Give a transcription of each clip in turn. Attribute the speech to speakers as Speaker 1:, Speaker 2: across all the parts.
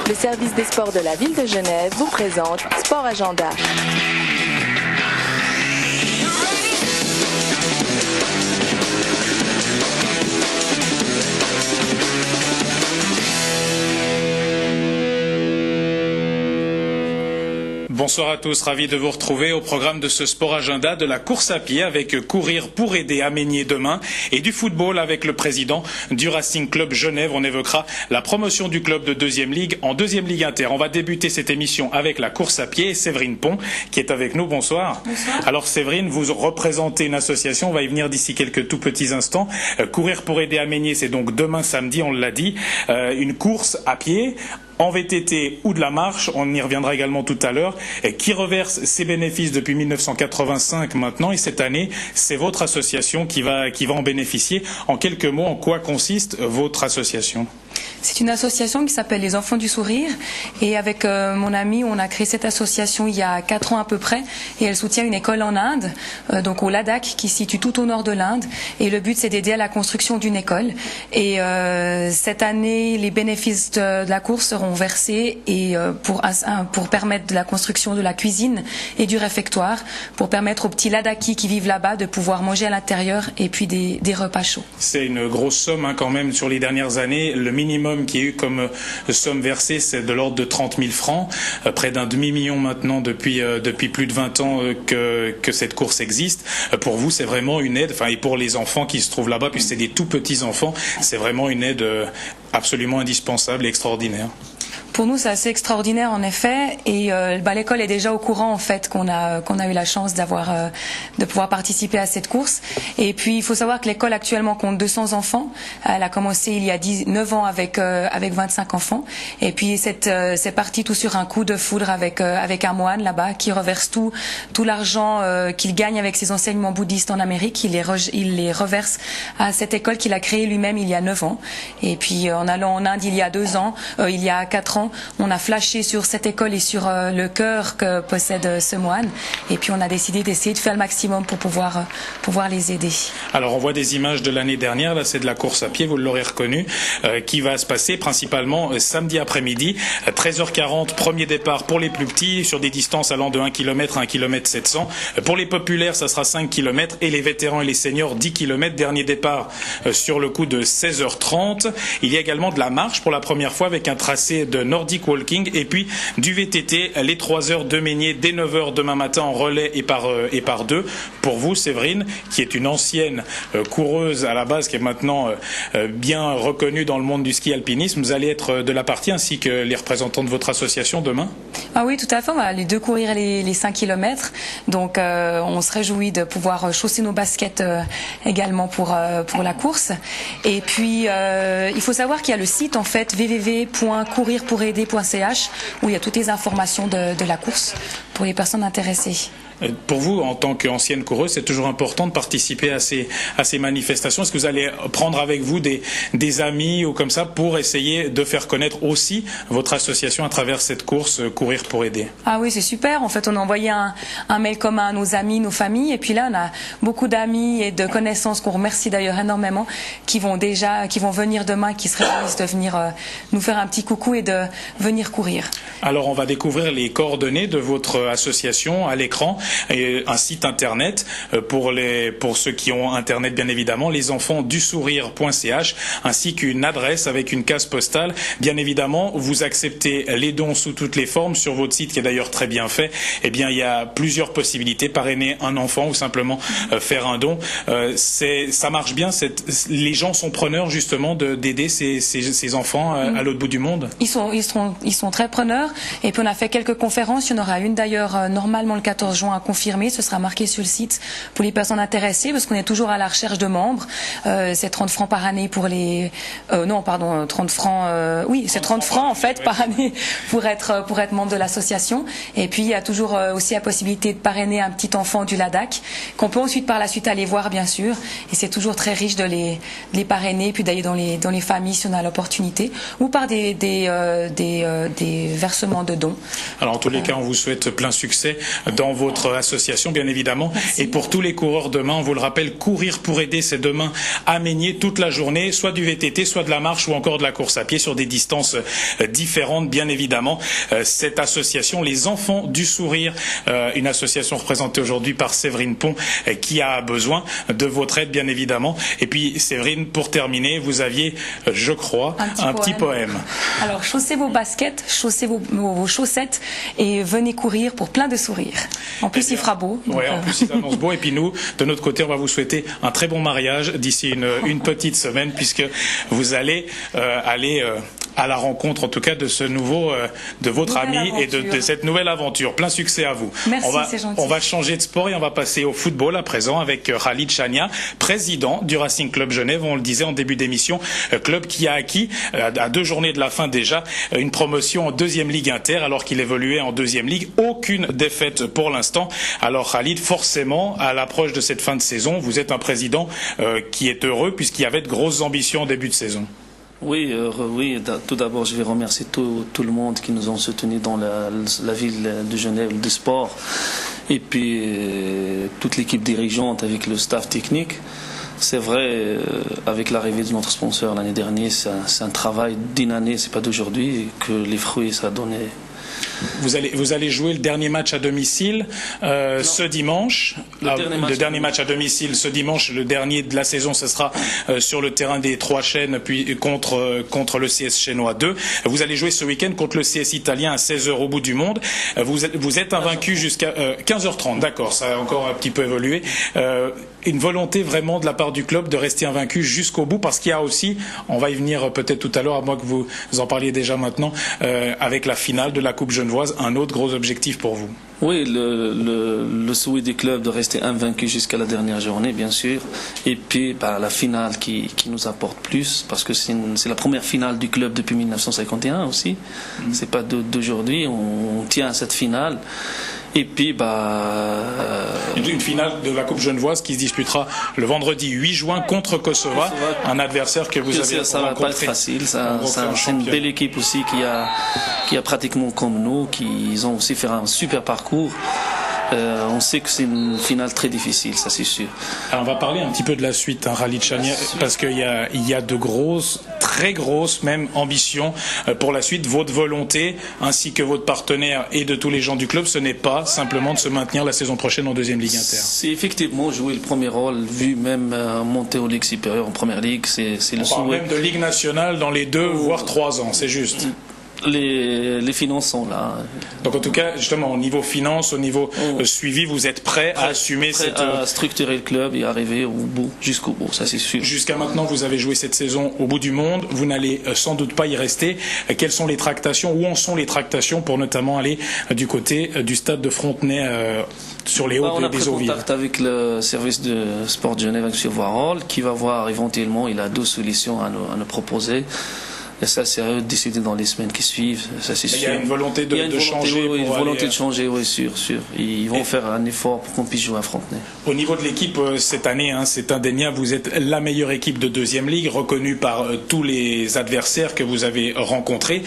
Speaker 1: Le service des sports de la ville de Genève vous présente Sport Agenda.
Speaker 2: Bonsoir à tous, ravi de vous retrouver au programme de ce Sport Agenda de la course à pied avec Courir pour aider à Meignier demain et du football avec le président du Racing Club Genève. On évoquera la promotion du club de deuxième ligue en deuxième ligue inter. On va débuter cette émission avec la course à pied et Séverine Pont qui est avec nous. Bonsoir.
Speaker 3: Bonsoir.
Speaker 2: Alors Séverine, vous représentez une association, on va y venir d'ici quelques tout petits instants. Courir pour aider à Meignier, c'est donc demain samedi, on l'a dit, une course à pied en VTT ou de la marche, on y reviendra également tout à l'heure, qui reverse ses bénéfices depuis 1985 maintenant, et cette année, c'est votre association qui va en bénéficier. En quelques mots, en quoi consiste votre association ?
Speaker 3: C'est une association qui s'appelle les Enfants du Sourire, et avec mon ami, on a créé cette association il y a 4 ans à peu près, et elle soutient une école en Inde, donc au Ladakh, qui se situe tout au nord de l'Inde, et le but c'est d'aider à la construction d'une école. Et cette année, les bénéfices de la course seront versés et pour permettre de la construction de la cuisine et du réfectoire, pour permettre aux petits Ladakhis qui vivent là-bas de pouvoir manger à l'intérieur et puis des repas chauds. C'est
Speaker 2: une grosse somme quand même sur les dernières années. Le minimum qui est eu comme somme versée, c'est de l'ordre de 30 000 francs, près d'un demi-million maintenant depuis plus de 20 ans que cette course existe. Pour vous, c'est vraiment une aide, et pour les enfants qui se trouvent là-bas, puisque c'est des tout petits enfants, c'est vraiment une aide absolument indispensable et extraordinaire.
Speaker 3: Pour nous, c'est assez extraordinaire en effet, et l'école est déjà au courant en fait qu'on a eu la chance de pouvoir participer à cette course. Et puis il faut savoir que l'école actuellement compte 200 enfants. Elle a commencé il y a 9 ans avec 25 enfants. Et puis c'est parti tout sur un coup de foudre avec un moine là-bas qui reverse tout l'argent qu'il gagne avec ses enseignements bouddhistes en Amérique. Il les reverse à cette école qu'il a créée lui-même il y a 9 ans. Et puis en allant en Inde il y a 4 ans, on a flashé sur cette école et sur le cœur que possède ce moine, et puis on a décidé d'essayer de faire le maximum pour pouvoir les aider.
Speaker 2: Alors on voit des images de l'année dernière, là c'est de la course à pied, vous l'aurez reconnu, qui va se passer principalement samedi après-midi, 13h40, premier départ pour les plus petits, sur des distances allant de 1 km à 1 km 700. Pour les populaires, ça sera 5 km, et les vétérans et les seniors, 10 km, dernier départ sur le coup de 16h30. Il y a également de la marche pour la première fois avec un tracé de Nordic Walking, et puis du VTT, les 3 heures de Meignier dès 9h demain matin en relais et par deux. Pour vous, Séverine, qui est une ancienne coureuse à la base, qui est maintenant bien reconnue dans le monde du ski alpinisme, vous allez être de la partie ainsi que les représentants de votre association demain ?
Speaker 3: Ah oui, tout à fait, on va aller courir les 5 km, donc on se réjouit de pouvoir chausser nos baskets également pour la course. Et puis il faut savoir qu'il y a le site en fait www.courirpouraider.ch où il y a toutes les informations de la course pour les personnes intéressées.
Speaker 2: Pour vous, en tant qu'ancienne coureuse, c'est toujours important de participer à ces manifestations. Est-ce que vous allez prendre avec vous des amis ou comme ça pour essayer de faire connaître aussi votre association à travers cette course Courir pour aider ?
Speaker 3: Ah oui, c'est super. En fait, on a envoyé un mail commun à nos amis, nos familles, et puis là, on a beaucoup d'amis et de connaissances qu'on remercie d'ailleurs énormément, qui vont venir demain, qui se réjouissent de venir nous faire un petit coucou et de venir courir.
Speaker 2: Alors, on va découvrir les coordonnées de votre association à l'écran. Et un site internet pour ceux qui ont internet bien évidemment, lesenfantsdusourire.ch, ainsi qu'une adresse avec une case postale. Bien évidemment, vous acceptez les dons sous toutes les formes. Sur votre site, qui est d'ailleurs très bien fait, eh bien il y a plusieurs possibilités: parrainer un enfant ou simplement faire un don. Ça marche bien. Les gens sont preneurs justement d'aider ces enfants à l'autre bout du monde.
Speaker 3: Ils sont très preneurs. Et puis on a fait quelques conférences. Il y en aura une d'ailleurs normalement le 14 juin à confirmer. Ce sera marqué sur le site pour les personnes intéressées, parce qu'on est toujours à la recherche de membres. C'est 30 francs par année pour les 30 francs c'est 30 francs en fait par année pour être membre de l'association. Et puis il y a toujours aussi la possibilité de parrainer un petit enfant du Ladakh qu'on peut ensuite par la suite aller voir bien sûr, et c'est toujours très riche de les parrainer, puis d'aller dans les familles si on a l'opportunité, ou par des versements de dons.
Speaker 2: Alors en tous les cas, on vous souhaite plein plein succès dans votre association, bien évidemment.
Speaker 3: Merci.
Speaker 2: Et pour tous les coureurs demain, on vous le rappelle, courir pour aider, c'est demain à Meignier toute la journée, soit du VTT, soit de la marche ou encore de la course à pied sur des distances différentes, bien évidemment. Cette association, les Enfants du Sourire, une association représentée aujourd'hui par Séverine Pont, qui a besoin de votre aide, bien évidemment. Et puis, Séverine, pour terminer, vous aviez, je crois, un petit poème.
Speaker 3: Alors, chaussez vos baskets, chaussez vos chaussettes et venez courir pour plein de sourires. En plus, il fera beau.
Speaker 2: Oui, en plus, il s'annonce beau. Et puis nous, de notre côté, on va vous souhaiter un très bon mariage d'ici une petite semaine, puisque vous allez aller à la rencontre, en tout cas, de ce nouveau, de votre ami et de cette nouvelle aventure. Plein succès à vous.
Speaker 3: Merci, c'est gentil.
Speaker 2: On va changer de sport et on va passer au football à présent avec Khalid Chania, président du Racing Club Genève. On le disait en début d'émission, club qui a acquis, à 2 journées de la fin déjà, une promotion en 2e Ligue Inter, alors qu'il évoluait en 2e Ligue. Aucune défaite pour l'instant. Alors Khalid, forcément, à l'approche de cette fin de saison, vous êtes un président qui est heureux puisqu'il y avait de grosses ambitions en début de saison.
Speaker 4: Oui, tout d'abord, je vais remercier tout le monde qui nous ont soutenus dans la ville de Genève de sport, et puis toute l'équipe dirigeante avec le staff technique. C'est vrai, avec l'arrivée de notre sponsor l'année dernière, c'est un travail d'une année, c'est pas d'aujourd'hui, que les fruits ça a donné.
Speaker 2: Vous allez jouer le dernier match à domicile ce dimanche. Le dernier match à domicile ce dimanche, le dernier de la saison, ce sera sur le terrain des Trois Chênes, puis contre le CS Chênois 2. Vous allez jouer ce week-end contre le CS italien à 16h au bout du monde. Vous êtes invaincu jusqu'à 15h30. D'accord, ça a encore un petit peu évolué. Une volonté vraiment de la part du club de rester invaincu jusqu'au bout, parce qu'il y a aussi, on va y venir peut-être tout à l'heure, à moins que vous en parliez déjà maintenant, avec la finale de la Coupe Genevoise, un autre gros objectif pour vous.
Speaker 4: Oui, le souhait du club de rester invaincu jusqu'à la dernière journée, bien sûr. Et puis la finale qui nous apporte plus, parce que c'est la première finale du club depuis 1951 aussi. C'est pas d'aujourd'hui, on tient à cette finale. Et puis,
Speaker 2: une finale de la Coupe Genevoise qui se disputera le vendredi 8 juin contre Kosova, un adversaire que vous avez rencontré.
Speaker 4: Ça va pas être facile. C'est une belle équipe aussi qui a pratiquement comme nous, ils ont aussi fait un super parcours. On sait que c'est une finale très difficile, ça c'est sûr.
Speaker 2: Alors on va parler un petit peu de la suite, Khalid Chania, parce qu'il y a de grosses, très grosses même ambitions pour la suite. Votre volonté, ainsi que votre partenaire et de tous les gens du club, ce n'est pas simplement de se maintenir la saison prochaine en 2e Ligue Inter.
Speaker 4: C'est effectivement jouer le premier rôle, vu même monter aux ligues supérieures en première ligue, c'est le souhait.
Speaker 2: On parle même de Ligue nationale dans les 2 voire 3 ans, c'est juste.
Speaker 4: Les finances sont là.
Speaker 2: Donc en tout cas, justement, au niveau finance, au niveau suivi, vous êtes prêt à assumer
Speaker 4: à structurer le club et arriver au bout, jusqu'au bout, ça c'est sûr.
Speaker 2: Jusqu'à maintenant, vous avez joué cette saison au bout du monde. Vous n'allez sans doute pas y rester. Quelles sont les tractations? Où en sont les tractations pour notamment aller du côté du stade de Frontenay sur les hauts des eaux vives?
Speaker 4: On a pris contact avec le service de sport de Genève, M. Voirol, qui va voir éventuellement, il a 2 solutions à nous proposer. Et ça, c'est à eux de décider dans les semaines qui suivent. Ça, c'est sûr.
Speaker 2: Il y a une volonté de changer.
Speaker 4: Oui, une volonté de changer, oui, sûr. Ils vont faire un effort pour qu'on puisse jouer à Frontenay.
Speaker 2: Au niveau de l'équipe, cette année, c'est indéniable. Vous êtes la meilleure équipe de 2e Ligue, reconnue par tous les adversaires que vous avez rencontrés.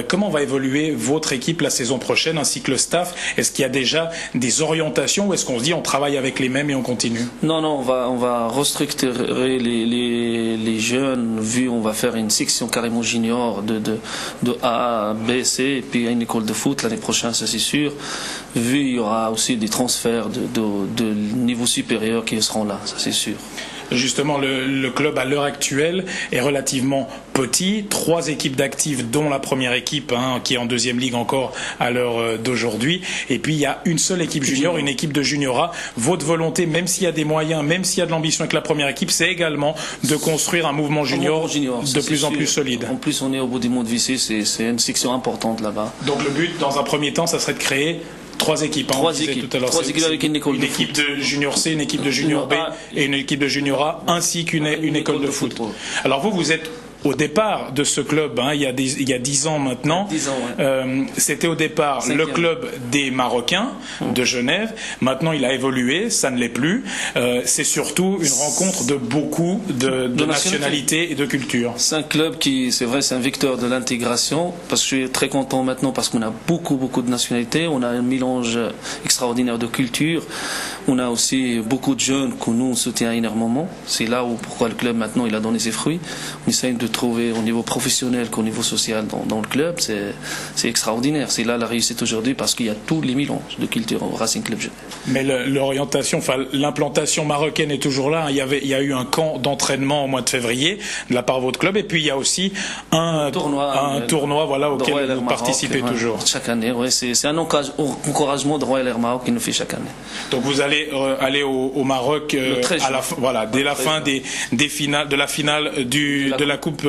Speaker 2: Comment va évoluer votre équipe la saison prochaine, ainsi que le staff? Est-ce qu'il y a déjà des orientations, ou est-ce qu'on se dit on travaille avec les mêmes et on continue?
Speaker 4: Non, on va restructurer les jeunes, on va faire une section carrément junior de A, B, C, et puis une école de foot l'année prochaine, ça c'est sûr. Il y aura aussi des transferts de niveau supérieur qui seront là, ça c'est sûr.
Speaker 2: Justement, le club à l'heure actuelle est relativement petit. 3 équipes d'actifs, dont la première équipe qui est en 2e Ligue encore à l'heure d'aujourd'hui. Et puis il y a une seule équipe junior, une équipe de juniora. Votre volonté, même s'il y a des moyens, même s'il y a de l'ambition avec la première équipe, c'est également de construire un mouvement junior de plus en plus solide.
Speaker 4: En plus, on est au bout du monde vissé, c'est une section importante là-bas.
Speaker 2: Donc le but, dans un premier temps, ça serait de créer 3 équipes.
Speaker 4: Trois équipes avec une école de foot.
Speaker 2: Une équipe de junior C, une équipe de junior B et une équipe de junior A, ainsi qu'une école de foot. Alors vous êtes au départ de ce club, il y a 10 ans maintenant,
Speaker 4: 10 ans, ouais.
Speaker 2: C'était au départ le club des Marocains de Genève. Maintenant, il a évolué, ça ne l'est plus. C'est surtout une rencontre de beaucoup de nationalités et de cultures.
Speaker 4: C'est un club qui, c'est vrai, c'est un vecteur de l'intégration, parce que je suis très content maintenant parce qu'on a beaucoup de nationalités, on a un mélange extraordinaire de cultures, on a aussi beaucoup de jeunes que nous on soutient énormément. C'est là où pourquoi le club maintenant il a donné ses fruits. On essaye de trouver au niveau professionnel qu'au niveau social dans le club, c'est extraordinaire. C'est là la réussite aujourd'hui parce qu'il y a tous les mélanges de cultures au Racing Club Genève.
Speaker 2: Mais l'orientation, l'implantation marocaine est toujours là. Il y a eu un camp d'entraînement au mois de février de la part de votre club, et puis il y a aussi un tournoi voilà, auquel vous participez toujours.
Speaker 4: Chaque année, ouais, c'est un encouragement de Royal Air Maroc qui nous fait chaque année.
Speaker 2: Donc vous allez aller au Maroc dès la fin de la finale de la Coupe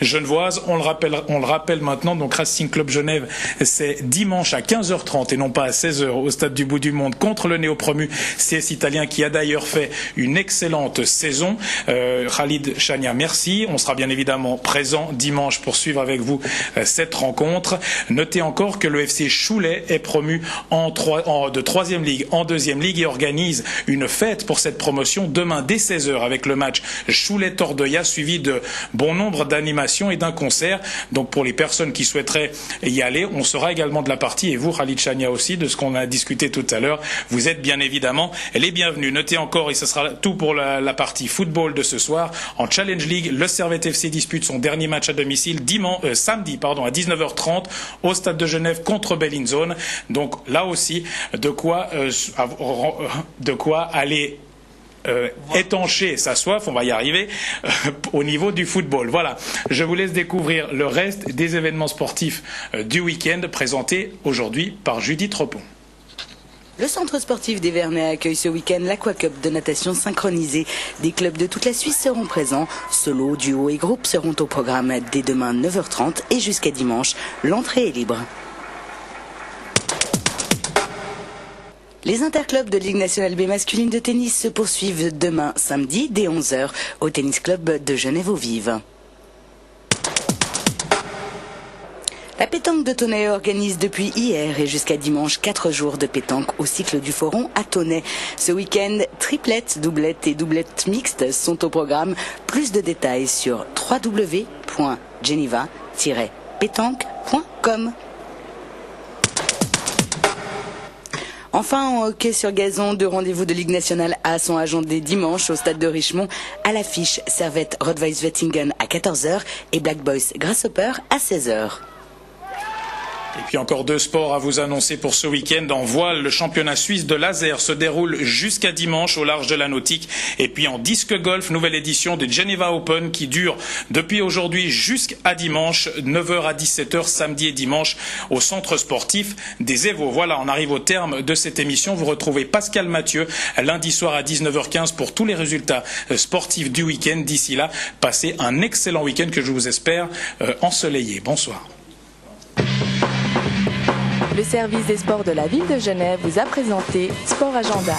Speaker 2: genevoise. On le rappelle maintenant, donc Racing Club Genève, c'est dimanche à 15h30 et non pas à 16h au stade du Bout du Monde contre le néo-promu CS italien qui a d'ailleurs fait une excellente saison. Khalid Chania, merci. On sera bien évidemment présent dimanche pour suivre avec vous cette rencontre. Notez encore que le FC Cholet est promu de 3e Ligue en 2e Ligue et organise une fête pour cette promotion demain dès 16h avec le match Cholet-Tordeilla suivi de bon nombre d'animations et d'un concert. Donc pour les personnes qui souhaiteraient y aller, on sera également de la partie, et vous Khalid Chania aussi, de ce qu'on a discuté tout à l'heure. Vous êtes bien évidemment les bienvenus. Notez encore, et ce sera tout pour la partie football de ce soir, en Challenge League, le Servette FC dispute son dernier match à domicile samedi à 19h30 au stade de Genève contre Bellinzone. Donc là aussi, de quoi aller étancher sa soif, on va y arriver, au niveau du football. Voilà, je vous laisse découvrir le reste des événements sportifs du week-end présentés aujourd'hui par Judith Repon.
Speaker 5: Le centre sportif des Vernets accueille ce week-end l'Aqua-Cup de natation synchronisée. Des clubs de toute la Suisse seront présents. Solo, duo et groupe seront au programme dès demain 9h30 et jusqu'à dimanche. L'entrée est libre. Les interclubs de Ligue nationale B masculine de tennis se poursuivent demain samedi dès 11h au tennis club de Genève-aux-Vives. La pétanque de Tonnet organise depuis hier et jusqu'à dimanche 4 jours de pétanque au cycle du Foron à Tonnet. Ce week-end, triplettes, doublettes et doublettes mixtes sont au programme. Plus de détails sur www.geneva-pétanque.com. Enfin, en hockey sur gazon, 2 rendez-vous de Ligue nationale A sont agendés dimanche au stade de Richmond. À l'affiche, Servette Rottweiss-Wettingen à 14h et Black Boys Grasshopper à 16h.
Speaker 2: Et puis encore 2 sports à vous annoncer pour ce week-end. En voile, le championnat suisse de laser se déroule jusqu'à dimanche au large de la Nautique. Et puis en disque golf, nouvelle édition de Geneva Open qui dure depuis aujourd'hui jusqu'à dimanche, 9h à 17h, samedi et dimanche, au centre sportif des Évaux. Voilà, on arrive au terme de cette émission. Vous retrouvez Pascal Mathieu lundi soir à 19h15 pour tous les résultats sportifs du week-end. D'ici là, passez un excellent week-end que je vous espère ensoleillé. Bonsoir.
Speaker 1: Le service des sports de la ville de Genève vous a présenté Sport Agenda.